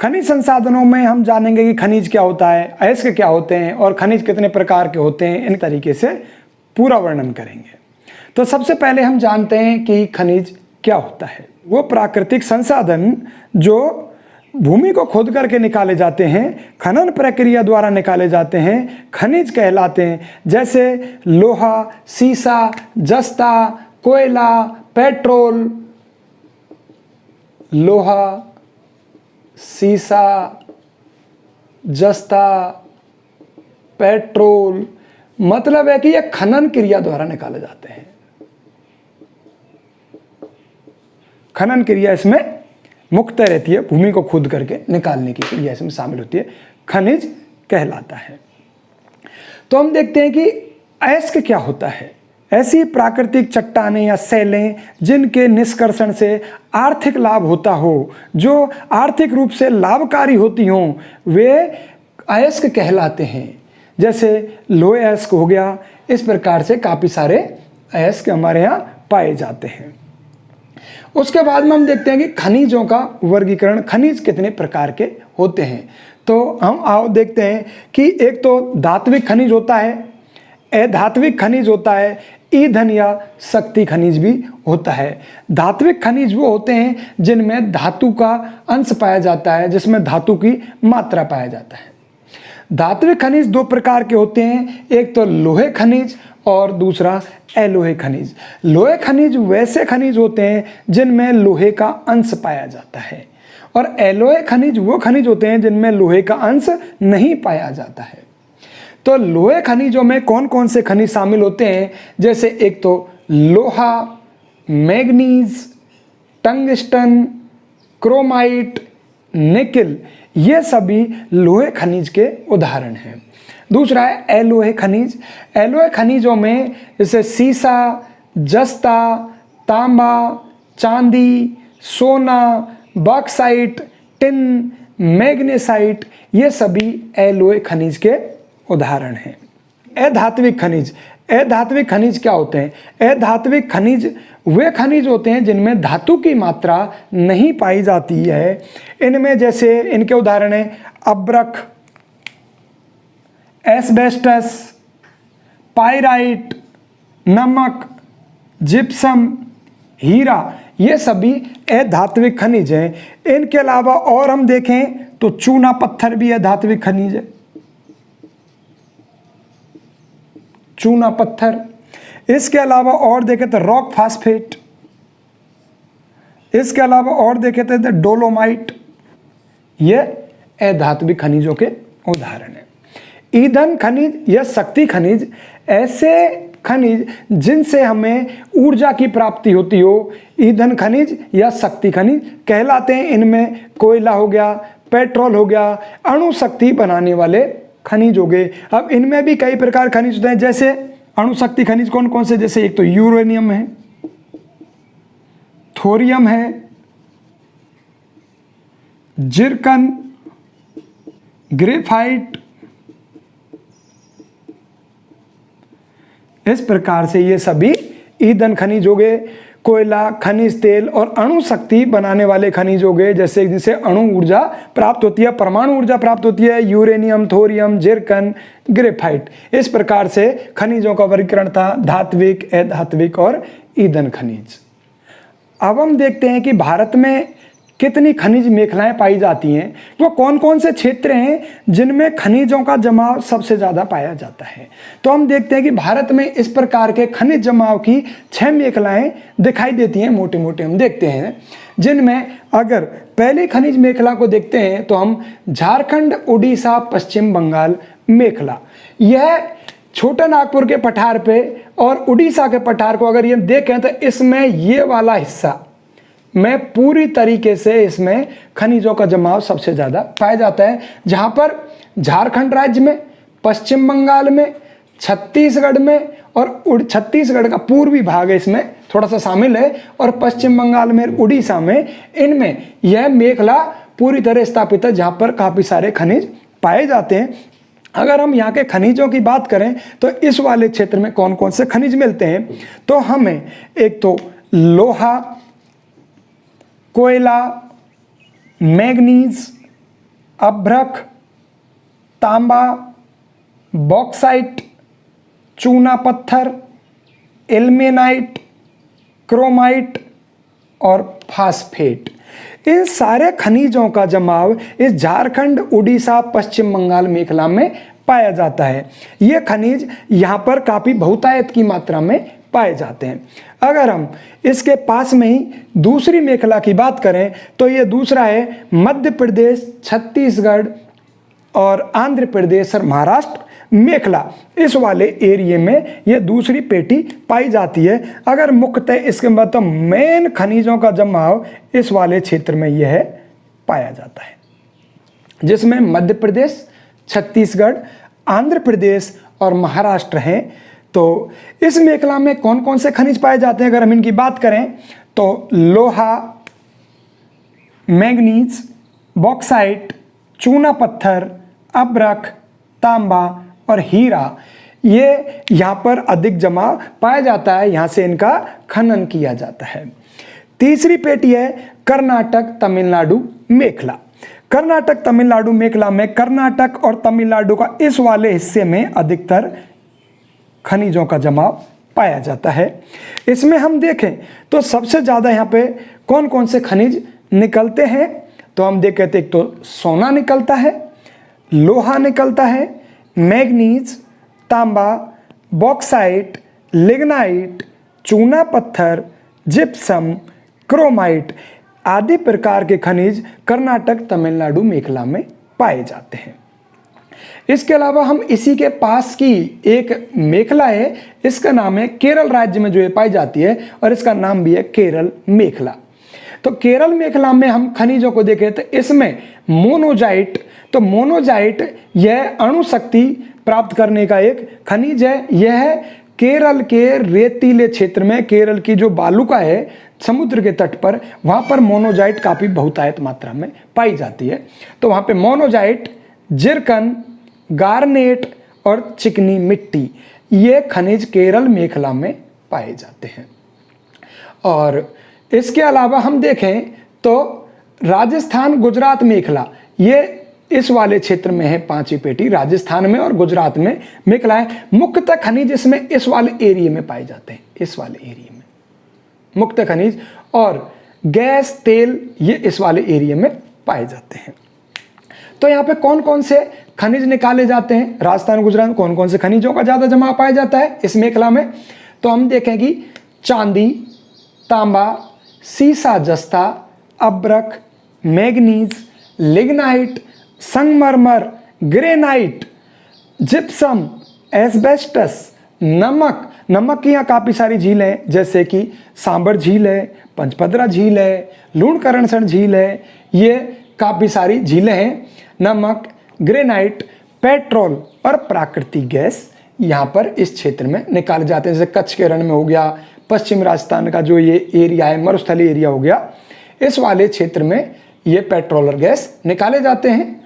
खनिज संसाधनों में हम जानेंगे कि खनिज क्या होता है, अयस्क क्या होते हैं और खनिज कितने प्रकार के होते हैं, इन तरीके से पूरा वर्णन करेंगे। तो सबसे पहले हम जानते हैं कि खनिज क्या होता है। वो प्राकृतिक संसाधन जो भूमि को खोद करके निकाले जाते हैं, खनन प्रक्रिया द्वारा निकाले जाते हैं, खनिज कहलाते हैं। जैसे लोहा, सीसा, जस्ता, कोयला, पेट्रोल, लोहा, सीसा, जस्ता, पेट्रोल, मतलब है कि ये खनन क्रिया द्वारा निकाले जाते हैं। खनन क्रिया इसमें मुख्य रहती है, भूमि को खोद करके निकालने की क्रिया इसमें शामिल होती है, खनिज कहलाता है। तो हम देखते हैं कि अयस्क क्या होता है। ऐसी प्राकृतिक चट्टानें या शैलें जिनके निष्कर्षण से आर्थिक लाभ होता हो, जो आर्थिक रूप से लाभकारी होती हों, वे अयस्क कहलाते हैं। जैसे लोह अयस्क हो गया, इस प्रकार से काफ़ी सारे अयस्क हमारे यहाँ पाए जाते हैं। उसके बाद में हम देखते हैं कि खनिजों का वर्गीकरण, खनिज कितने प्रकार के होते हैं। तो हम आओ देखते हैं कि एक तो धात्विक खनिज होता है, अधात्विक खनिज होता है, ईंधन या शक्ति खनिज भी होता है। धात्विक खनिज वो होते हैं जिनमें धातु का अंश पाया जाता है, जिसमें धातु की मात्रा पाया जाता है। धात्विक खनिज दो प्रकार के होते हैं, एक तो लोहे खनिज और दूसरा अलोहे खनिज। लोहे खनिज वैसे खनिज होते हैं जिनमें लोहे का अंश पाया जाता है, और अलोहे खनिज वो खनिज होते हैं जिनमें लोहे का अंश नहीं पाया जाता है। तो लोहे खनिजों में कौन कौन से खनिज शामिल होते हैं, जैसे एक तो लोहा, मैग्नीज, टंगस्टन, क्रोमाइट, निकेल, ये सभी लोहे खनिज के उदाहरण हैं। दूसरा है अलोहे खनिज। अलोहे खनिजों में जैसे सीसा, जस्ता, तांबा, चांदी, सोना, बॉक्साइट, टिन, मैग्नेसाइट, ये सभी अलोहे खनिज के उदाहरण हैं। अधात्विक खनिज। अधात्विक खनिज क्या होते हैं? अधात्विक खनिज वे खनिज होते हैं जिनमें धातु की मात्रा नहीं पाई जाती है। इनमें जैसे इनके उदाहरण हैं अब्रक, एस्बेस्टस, पाइराइट, नमक, जिप्सम, हीरा, ये सभी अधात्विक खनिज हैं। इनके अलावा और हम देखें तो चूना पत्थर भी अधात्विक खनिज है। चूना पत्थर। इसके अलावा और देखें तो रॉक फास्फेट। इसके अलावा और देखें तो डोलोमाइट। ये अधात्विक खनिजों के उदाहरण हैं। ईंधन खनिज या शक्ति खनिज ऐसे खनिज जिनसे हमें ऊर्जा की प्राप्ति होती हो, ईंधन खनिज या शक्ति खनिज कहलाते हैं। इनमें कोयला हो गया, पेट्रोल हो गया, अणु शक्ति बनाने वाले खनिज हो गए। अब इनमें भी कई प्रकार खनिज होते हैं। जैसे अणु शक्ति खनिज कौन कौन से, जैसे एक तो यूरेनियम है, थोरियम है, जिरकन, ग्रेफाइट, इस प्रकार से ये सभी ईंधन खनिज हो गए। कोयला, खनिज तेल और अणु शक्ति बनाने वाले खनिज हो गए, जैसे जिनसे अणु ऊर्जा प्राप्त होती है, परमाणु ऊर्जा प्राप्त होती है, यूरेनियम, थोरियम, जिरकन, ग्रेफाइट। इस प्रकार से खनिजों का वर्गीकरण था धात्विक, अधात्विक और ईंधन खनिज। अब हम देखते हैं कि भारत में कितनी खनिज मेखलाएं पाई जाती हैं, वो कौन कौन से क्षेत्र हैं जिनमें खनिजों का जमाव सबसे ज़्यादा पाया जाता है। तो हम देखते हैं कि भारत में इस प्रकार के खनिज जमाव की 6 मेखलाएं दिखाई देती हैं, मोटे मोटे हम देखते हैं, जिनमें अगर पहली खनिज मेखला को देखते हैं तो हम झारखंड, उड़ीसा, पश्चिम बंगाल मेखला। यह छोटा नागपुर के पठार पे और उड़ीसा के पठार को अगर ये देखें तो इसमें ये वाला हिस्सा में पूरी तरीके से इसमें खनिजों का जमाव सबसे ज़्यादा पाया जाता है, जहाँ पर झारखंड राज्य में, पश्चिम बंगाल में, छत्तीसगढ़ में और छत्तीसगढ़ का पूर्वी भाग इसमें थोड़ा सा शामिल है, और पश्चिम बंगाल में, उड़ीसा में, इनमें यह मेखला पूरी तरह स्थापित है, जहाँ पर काफ़ी सारे खनिज पाए जाते हैं। अगर हम यहाँ के खनिजों की बात करें तो इस वाले क्षेत्र में कौन कौन से खनिज मिलते हैं, तो हमें एक तो लोहा, कोयला, मैग्नीज, अभ्रक, तांबा, बॉक्साइट, चूना पत्थर, इल्मेनाइट, क्रोमाइट और फास्फेट। इन सारे खनिजों का जमाव इस झारखंड, उड़ीसा, पश्चिम बंगाल मेखला में पाया जाता है। ये खनिज यहाँ पर काफ़ी बहुतायत की मात्रा में पाए जाते हैं। अगर हम इसके पास में ही दूसरी मेखला की बात करें तो ये दूसरा है मध्य प्रदेश, छत्तीसगढ़ और आंध्र प्रदेश और महाराष्ट्र मेखला। इस वाले एरिया में ये दूसरी पेटी पाई जाती है। अगर मुख्यतः इसके मतलब मेन खनिजों का जमाव इस वाले क्षेत्र में यह पाया जाता है, जिसमें मध्य प्रदेश, छत्तीसगढ़, आंध्र प्रदेश और महाराष्ट्र हैं। तो इस मेखला में कौन कौन से खनिज पाए जाते हैं अगर हम इनकी बात करें तो लोहा, मैंगनीज, बॉक्साइट, चूना पत्थर, अभ्रक, तांबा और हीरा, ये यहाँ पर अधिक जमा पाया जाता है। यहाँ से इनका खनन किया जाता है। तीसरी पेटी है कर्नाटक, तमिलनाडु मेखला। कर्नाटक, तमिलनाडु मेखला में कर्नाटक और तमिलनाडु का इस वाले हिस्से में अधिकतर खनिजों का जमाव पाया जाता है। इसमें हम देखें तो सबसे ज़्यादा यहाँ पे कौन कौन से खनिज निकलते हैं तो हम देख कहते एक तो सोना निकलता है, लोहा निकलता है, मैग्नीज, तांबा, बॉक्साइट, लिग्नाइट, चूना पत्थर, जिप्सम, क्रोमाइट आदि प्रकार के खनिज कर्नाटक, तमिलनाडु मेखला में पाए जाते हैं। इसके अलावा हम इसी के पास की एक मेखला है, इसका नाम है केरल राज्य में जो ये पाई जाती है और इसका नाम भी है केरल मेखला। तो केरल मेखला में हम खनिजों को देखें तो इसमें मोनोजाइट, तो मोनोजाइट यह अणु शक्ति प्राप्त करने का एक खनिज है। यह केरल के रेतीले क्षेत्र में, केरल की जो बालुका है समुद्र के तट पर, वहाँ पर मोनोजाइट काफ़ी बहुतायत मात्रा में पाई जाती है। तो वहाँ पे मोनोजाइट, जिरकन, गार्नेट और चिकनी मिट्टी, ये खनिज केरल मेखला में पाए जाते हैं। और इसके अलावा हम देखें तो राजस्थान, गुजरात मेखला, ये इस वाले क्षेत्र में है पांचवी पेटी। राजस्थान में और गुजरात में मेखला है। मुख्यतः खनिज इसमें इस वाले एरिया में पाए जाते हैं, इस वाले एरिया में मुख्यतः खनिज, और गैस, तेल ये इस वाले एरिया में पाए जाते हैं। तो यहाँ पे कौन कौन से खनिज निकाले जाते हैं, राजस्थान, गुजरात में कौन कौन से खनिजों का ज़्यादा जमा पाया जाता है इस मेखला में, तो हम देखेंगे चांदी, तांबा, सीसा जस्ता, अभ्रक, मैग्नीज, लिग्नाइट, संगमरमर, ग्रेनाइट, जिप्सम, एस्बेस्टस, नमक। नमक की यहाँ काफ़ी सारी झीलें हैं, जैसे कि सांबर झील है, पंचपदरा झील है, लूणकरणसर झील है, ये काफ़ी सारी झीलें हैं। नमक, ग्रेनाइट, पेट्रोल और प्राकृतिक गैस यहाँ पर इस क्षेत्र में निकाले जाते हैं। जैसे कच्छ के रण में हो गया, पश्चिम राजस्थान का जो ये एरिया है, मरुस्थलीय एरिया हो गया, इस वाले क्षेत्र में ये पेट्रोल और गैस निकाले जाते हैं।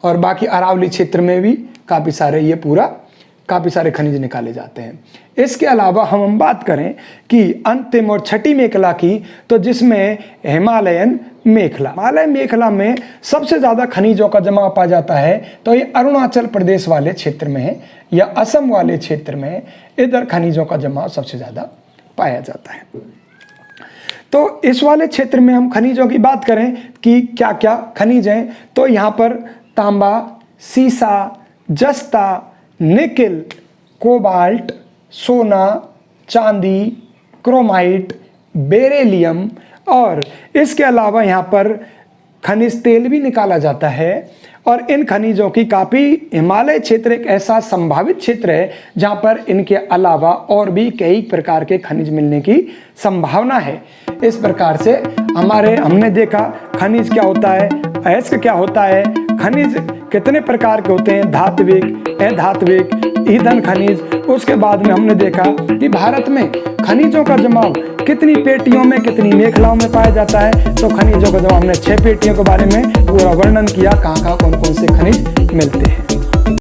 और बाकी अरावली क्षेत्र में भी काफ़ी सारे ये पूरा काफ़ी सारे खनिज निकाले जाते हैं। इसके अलावा हम बात करें कि अंतिम और छठी मेखला की, तो जिसमें हिमालयन मेखला, हिमालय मेखला में सबसे ज़्यादा खनिजों का जमाव पाया जाता है तो ये अरुणाचल प्रदेश वाले क्षेत्र में है या असम वाले क्षेत्र में है। इधर खनिजों का जमाव सबसे ज़्यादा पाया जाता है। तो इस वाले क्षेत्र में हम खनिजों की बात करें कि क्या क्या खनिज हैं, तो यहाँ पर तांबा, सीसा, जस्ता, निकिल, कोबाल्ट, सोना, चांदी, क्रोमाइट, बेरिलियम और इसके अलावा यहाँ पर खनिज तेल भी निकाला जाता है। और इन खनिजों की काफ़ी, हिमालय क्षेत्र एक ऐसा संभावित क्षेत्र है जहाँ पर इनके अलावा और भी कई प्रकार के खनिज मिलने की संभावना है। इस प्रकार से हमने देखा खनिज क्या होता है, अयस्क क्या होता है, खनिज कितने प्रकार के होते हैं, धात्विक, अधात्विक, ईंधन खनिज। उसके बाद में हमने देखा कि भारत में खनिजों का जमाव कितनी पेटियों में, कितनी मेखलाओं में पाया जाता है। तो खनिजों का जमाव हमने 6 पेटियों के बारे में पूरा वर्णन किया, कहाँ कौन कौन से खनिज मिलते हैं।